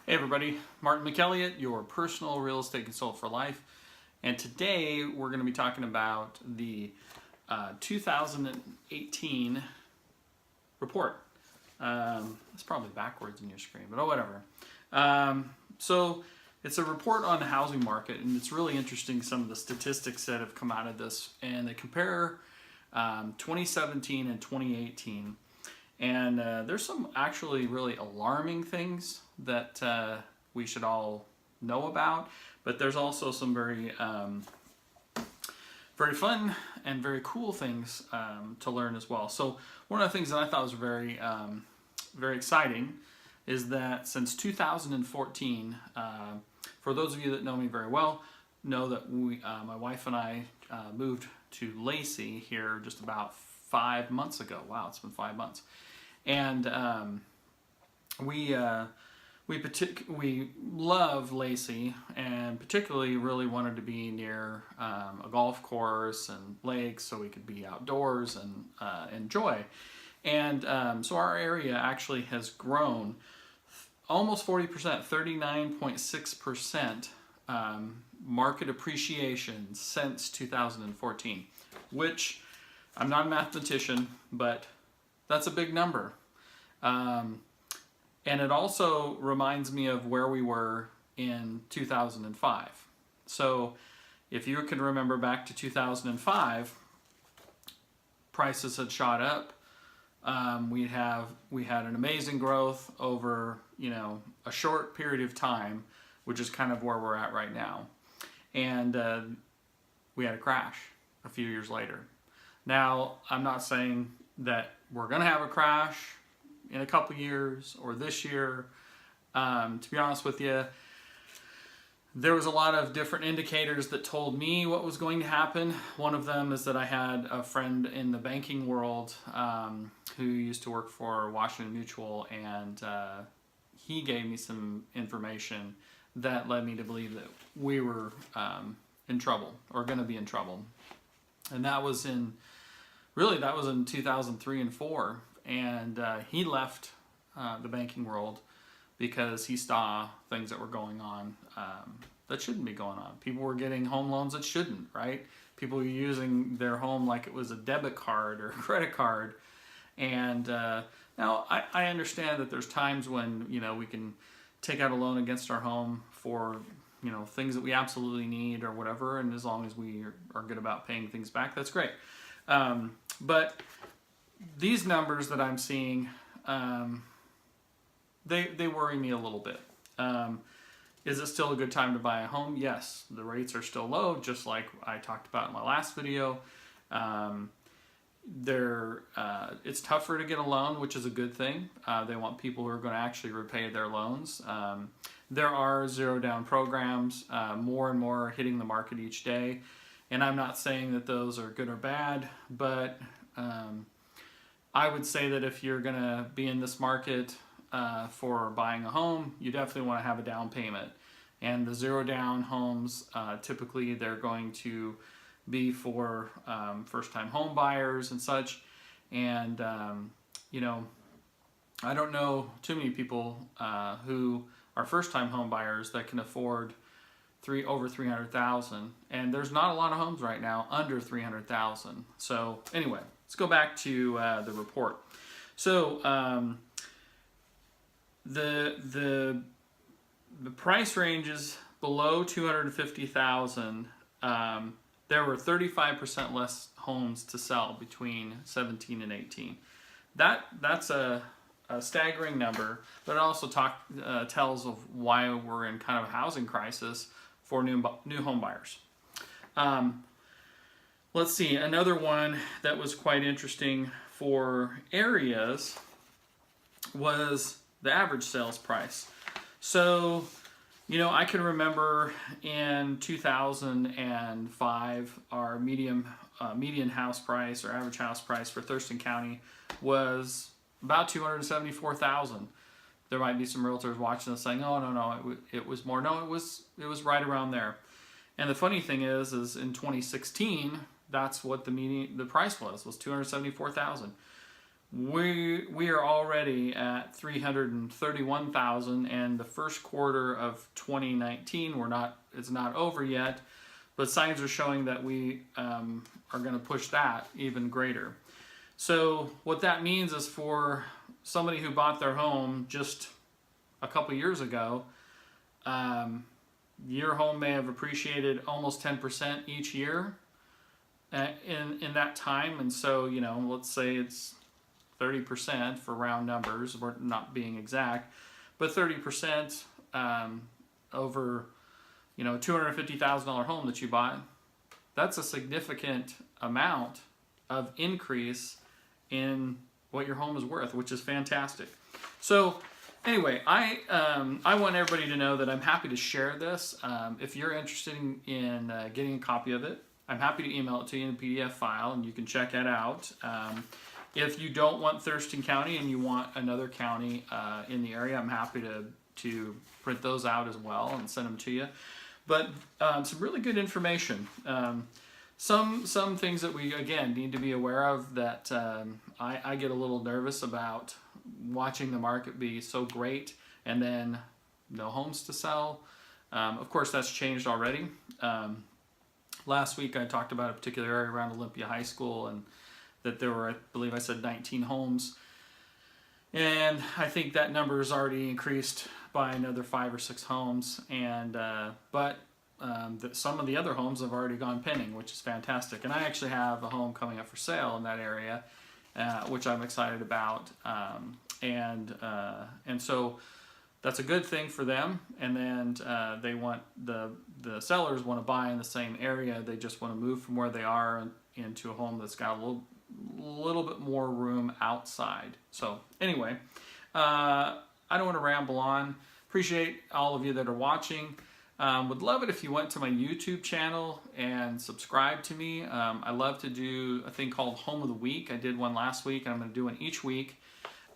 Hey everybody, Martin McElliott, your personal real estate consultant for life. And today we're going to be talking about the 2018 report. It's probably backwards in your screen, but oh, whatever. So it's a report on the housing market, and it's really interesting some of the statistics that have come out of this. And they compare 2017 and 2018. And there's some actually really alarming things that we should all know about, but there's also some very fun and very cool things to learn as well. So one of the things that I thought was very exciting is that since 2014, for those of you that know me very well, know that my wife and I moved to Lacey here just about 5 months ago. Wow, it's been 5 months. And we love Lacey, and particularly really wanted to be near a golf course and lakes, so we could be outdoors and enjoy. And so our area actually has grown almost 40%, 39.6% market appreciation since 2014, which I'm not a mathematician, but that's a big number. And it also reminds me of where we were in 2005. So if you can remember back to 2005, prices had shot up. We had an amazing growth over, a short period of time, which is kind of where we're at right now. And we had a crash a few years later. Now, I'm not saying that we're going to have a crash in a couple years or this year. To be honest with you, there was a lot of different indicators that told me what was going to happen. One of them is that I had a friend in the banking world who used to work for Washington Mutual, and he gave me some information that led me to believe that we were in trouble, or going to be in trouble. And that was in 2003 and 4, and he left the banking world because he saw things that were going on that shouldn't be going on. People were getting home loans that shouldn't, right? People were using their home like it was a debit card or a credit card. And now I understand that there's times when we can take out a loan against our home for things that we absolutely need or whatever, and as long as we are good about paying things back, that's great. But these numbers that I'm seeing, they worry me a little bit. Is it still a good time to buy a home? Yes, the rates are still low, just like I talked about in my last video. It's tougher to get a loan, which is a good thing. They want people who are going to actually repay their loans. There are zero down programs, more and more are hitting the market each day. And I'm not saying that those are good or bad, but I would say that if you're going to be in this market for buying a home, you definitely want to have a down payment. And the zero down homes, typically they're going to be for first-time home buyers and such. And, I don't know too many people who are first-time home buyers that can afford over $300,000, and there's not a lot of homes right now under $300,000. So anyway, let's go back to the report. So the price ranges below $250,000. There were 35% less homes to sell between 17 and 18. That's a staggering number, but it also tells of why we're in kind of a housing crisis for new home buyers. Let's see, another one that was quite interesting for areas was the average sales price. So, I can remember in 2005, our median house price or average house price for Thurston County was about $274,000. There might be some realtors watching this saying, "Oh no, it was more." No, it was right around there. And the funny thing is in 2016, that's what the price was $274,000. we are already at 331,000, and the first quarter of 2019 it's not over yet, but signs are showing that we are going to push that even greater. So what that means is, for somebody who bought their home just a couple years ago, your home may have appreciated almost 10% each year in that time. And so, let's say it's 30% for round numbers. We're not being exact, but 30% over, $250,000 home that you bought. That's a significant amount of increase in what your home is worth, which is fantastic. So anyway, I want everybody to know that I'm happy to share this. If you're interested in getting a copy of it, I'm happy to email it to you in a PDF file, and you can check that out. If you don't want Thurston County and you want another county in the area, I'm happy to print those out as well and send them to you. But some really good information. Some things that we, again, need to be aware of that I get a little nervous about watching the market be so great and then no homes to sell. Of course, that's changed already. Last week I talked about a particular area around Olympia High School, and that there were, I believe I said 19 homes. And I think that number has already increased by another 5 or 6 homes. And but some of the other homes have already gone pending, which is fantastic. And I actually have a home coming up for sale in that area, which I'm excited about. And so that's a good thing for them. And then they want the sellers want to buy in the same area. They just want to move from where they are into a home that's got a little bit more room outside. So anyway, I don't want to ramble on. Appreciate all of you that are watching. Would love it if you went to my YouTube channel and subscribe to me. I love to do a thing called Home of the Week. I did one last week, and I'm going to do one each week.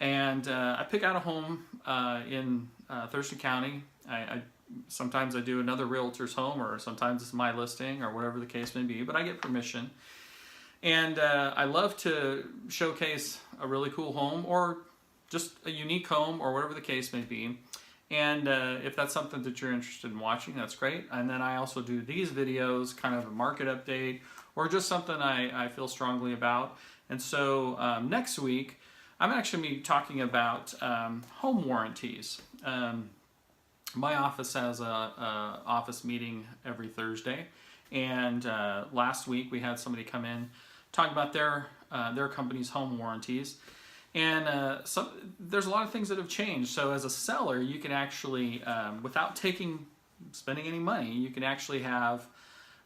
And I pick out a home in Thurston County. Sometimes I do another realtor's home, or sometimes it's my listing, or whatever the case may be, but I get permission. And I love to showcase a really cool home, or just a unique home, or whatever the case may be. And if that's something that you're interested in watching, that's great. And then I also do these videos, kind of a market update, or just something I feel strongly about. And so next week, I'm actually going to be talking about home warranties. My office has a office meeting every Thursday, and last week we had somebody come in talk about their company's home warranties. And there's a lot of things that have changed. So as a seller, you can actually, without spending any money, you can actually have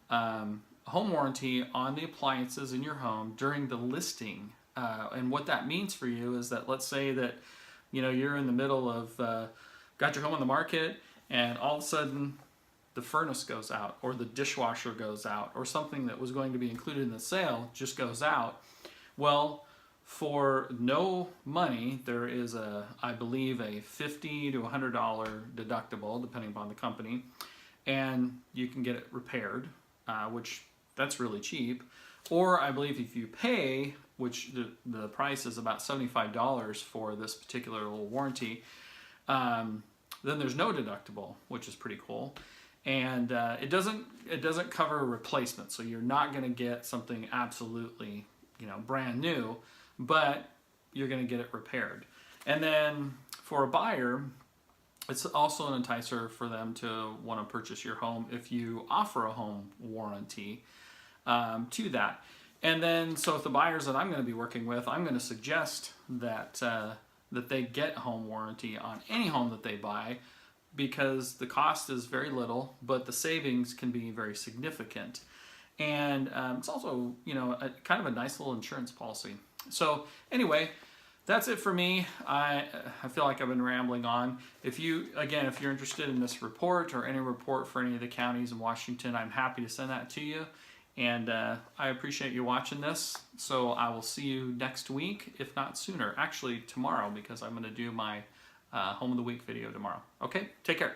a home warranty on the appliances in your home during the listing. And what that means for you is that, let's say that you're in the middle of got your home on the market, and all of a sudden the furnace goes out, or the dishwasher goes out, or something that was going to be included in the sale just goes out. Well, for no money, there is I believe a $50 to $100 deductible, depending upon the company, and you can get it repaired, which that's really cheap. Or I believe if you pay, which the price is about $75 for this particular little warranty, then there's no deductible, which is pretty cool. And it doesn't cover a replacement, so you're not going to get something absolutely brand new, but you're going to get it repaired. And then for a buyer, it's also an enticer for them to want to purchase your home if you offer a home warranty to that. And then, so if the buyers that I'm going to be working with, I'm going to suggest that they get a home warranty on any home that they buy, because the cost is very little, but the savings can be very significant. And it's also, kind of a nice little insurance policy. So anyway, that's it for me. I feel like I've been rambling on. If you're interested in this report, or any report for any of the counties in Washington, I'm happy to send that to you. And I appreciate you watching this. So I will see you next week, if not sooner. Actually, tomorrow, because I'm going to do my Home of the Week video tomorrow. Okay, take care.